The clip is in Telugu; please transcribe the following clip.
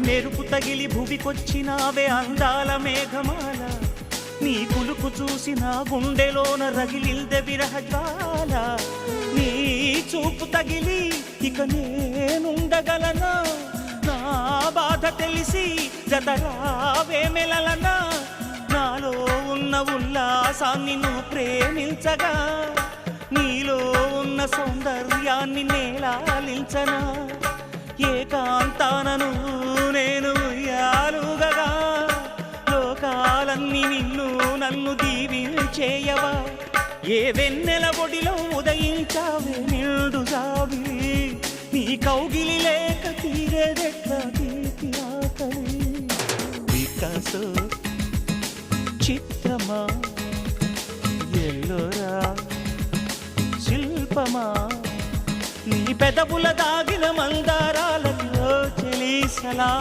మెరుపు తగిలి భువికొచ్చినావే అందాల మేఘమాల నీ కులుకు చూసి నా గుండెలోన రగిలిల్దె విరహజ్వాల నీ చూపు తగిలి ఇక నేనుండగలనా నా బాధ తెలిసి జతరావే మెలలనా నాలో ఉన్న ఉల్లాసాన్ని నువ్వు ప్రేమించగా నీలో ఉన్న సౌందర్యాన్ని నేలాలించనా ఏకాంతానను నేను ఉయ్యాలుగగా లోకాలన్నీ నిన్ను నన్ను దీవించేయవా ఏ వెన్నెల ఒడిలో ఉదయించావే నిండు జాబిలి నీ కౌగిలి లేక తీరేదెట్లా తీపి ఆకలి వికాసో చిత్రమా ఎల్లోరా శిల్పమా నీ పెదవుల దాగిన మందారాలలో చెలి సలా